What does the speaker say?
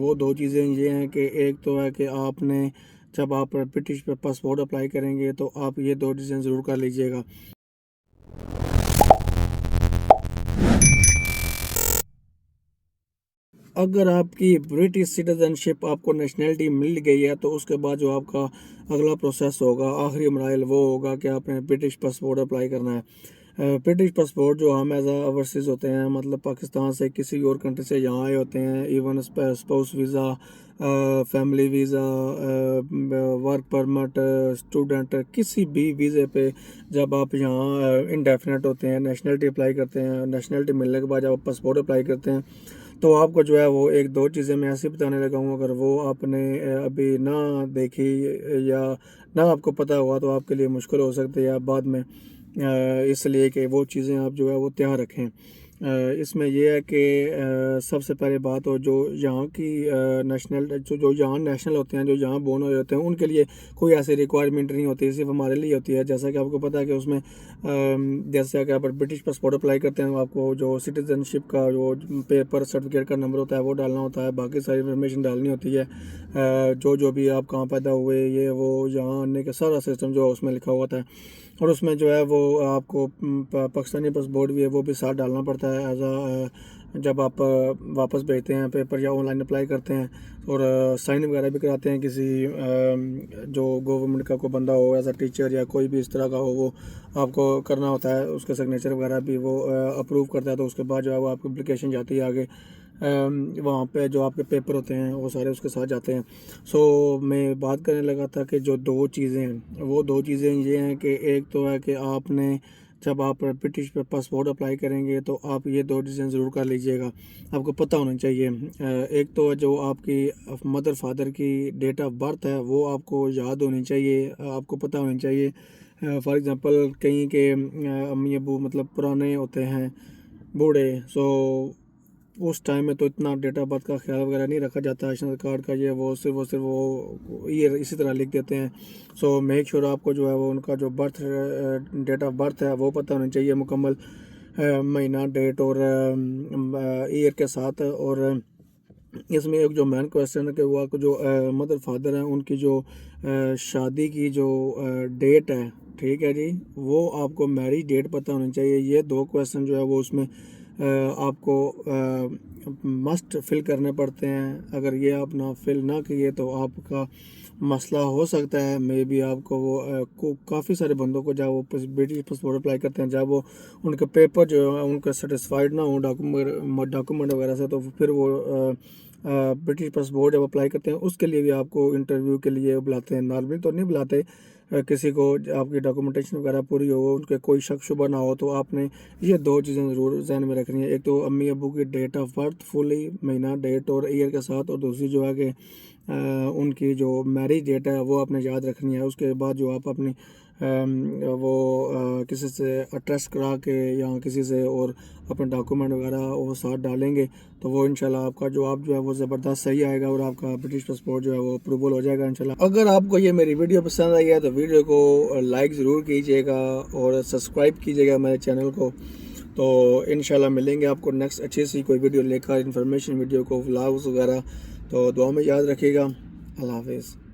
वो दो चीज़ें ये हैं कि एक तो है कि आपने जब आप ब्रिटिश पासपोर्ट अप्लाई करेंगे तो आप ये दो चीज़ें ज़रूर कर लीजिएगा। अगर आपकी ब्रिटिश सिटीज़नशिप आपको नेशनलिटी मिल गई है तो उसके बाद जो आपका अगला प्रोसेस होगा, आखिरी मराइल वो होगा कि आपने ब्रिटिश पासपोर्ट अप्लाई करना है। ब्रिटिश पासपोर्ट जो हम एज ओवरसीज़ होते हैं, मतलब पाकिस्तान से किसी और कंट्री से यहाँ आए होते हैं, even spouse visa, family visa, work permit, student, किसी भी वीज़े पे जब आप यहाँ इंडेफिनेट होते हैं, नेशनलिटी अप्लाई करते हैं, नेशनलिटी मिलने के बाद जब आप पासपोर्ट अप्लाई करते हैं तो आपको जो है वो एक दो चीज़ें मैं ऐसी बताने लगा हूँ, अगर वो आपने अभी ना देखी या ना आपको पता हुआ तो आपके लिए मुश्किल हो सकती है बाद में, इसलिए कि वो चीज़ें आप जो है वो तैयार रखें। इसमें यह है कि सबसे पहले बात हो जो यहाँ की नेशनल जो यहाँ नेशनल होते हैं, जो यहाँ बोर्न हुए होते हैं, उनके लिए कोई ऐसी रिक्वायरमेंट नहीं होती, सिर्फ हमारे लिए होती है। जैसा कि आपको पता है कि उसमें जैसे कि आप ब्रिटिश पासपोर्ट अप्लाई करते हैं, आपको जो सिटीजनशिप का जो पेपर सर्टिफिकेट का नंबर होता है वो डालना होता है, बाकी सारी इन्फॉर्मेशन डालनी होती है, जो भी आप कहाँ पैदा हुए, ये वो यहाँ आने का सारा सिस्टम जो उसमें लिखा हुआ था। और उसमें जो है वो आपको पाकिस्तानी पासपोर्ट भी है वो भी साथ डालना पड़ता है जब आप वापस भेजते हैं पेपर या ऑनलाइन अप्लाई करते हैं, और साइन वगैरह भी कराते हैं किसी जो गवर्नमेंट का कोई बंदा हो, एज अ टीचर या कोई भी इस तरह का हो, वो आपको करना होता है, उसका सिग्नेचर वगैरह भी वो अप्रूव करता है। तो उसके बाद जो है वो आपकी एप्लीकेशन जाती है आगे, वहाँ पे जो आपके पेपर होते हैं वो सारे उसके साथ जाते हैं। सो मैं बात करने लगा था कि जो दो चीज़ें हैं वो दो चीज़ें ये हैं कि एक तो है कि आपने जब आप ब्रिटिश पे पासपोर्ट अप्लाई करेंगे तो आप ये दो चीज़ें ज़रूर कर लीजिएगा, आपको पता होना चाहिए। एक तो जो आपकी मदर फादर की डेट ऑफ बर्थ है वो आपको याद होनी चाहिए, आपको पता होनी चाहिए। फॉर एग्ज़ाम्पल कहीं के अम्मी अबू मतलब पुराने होते हैं, बूढ़े, सो उस टाइम में तो इतना डेट ऑफ बर्थ का ख्याल वगैरह नहीं रखा जाता, नेशनल कार्ड का ये वो सिर्फ वो ये इसी तरह लिख देते हैं। सो मेक श्योर आपको जो है वो उनका जो बर्थ डेट ऑफ बर्थ है वो पता होनी चाहिए, मुकम्मल महीना, डेट और ईयर के साथ। और इसमें एक जो मेन क्वेश्चन है कि वो आपको जो मदर फादर हैं उनकी जो शादी की जो डेट है, ठीक है जी, वो आपको मैरिज डेट पता होनी चाहिए। ये दो क्वेश्चन जो है वो उसमें आपको मस्ट फिल करने पड़ते हैं। अगर ये आप ना फिल ना किए तो आपका मसला हो सकता है, मे बी आपको वो काफ़ी सारे बंदों को जब वो ब्रिटिश पासपोर्ट अप्लाई करते हैं, जब वो उनके पेपर जो है उनका सेटिस्फाइड ना हो डॉक्यूमेंट वगैरह से, तो फिर वो ब्रिटिश पासपोर्ट जब अप्लाई करते हैं उसके लिए भी आपको इंटरव्यू के लिए बुलाते हैं। नॉर्मली तो नहीं बुलाते, किसी को आपकी डॉक्यूमेंटेशन वगैरह पूरी हो, उनके कोई शक शुबा ना हो, तो आपने ये दो चीज़ें ज़रूर ध्यान में रखनी है। एक तो अम्मी अबू की डेट ऑफ बर्थ फुली महीना, डेट और ईयर के साथ, और दूसरी जो है कि उनकी जो मैरिज डेट है वो आपने याद रखनी है। उसके बाद जो आप अपनी वो किसी से अटेस्ट करा के या किसी से और अपने डॉक्यूमेंट वगैरह वो साथ डालेंगे तो वो इंशाल्लाह आपका जवाब जो है वो ज़बरदस्त सही आएगा और आपका ब्रिटिश पासपोर्ट जो है वो अप्रूवल हो जाएगा इंशाल्लाह। अगर आपको ये मेरी वीडियो पसंद आई है तो वीडियो को लाइक ज़रूर कीजिएगा और सब्सक्राइब कीजिएगा मेरे चैनल को। तो इंशाल्लाह मिलेंगे आपको नेक्स्ट अच्छी सी कोई वीडियो लेकर, इन्फॉर्मेशन वीडियो को, व्लॉग्स वगैरह। तो दुआ में याद रखिएगा। अल्लाह हाफिज़।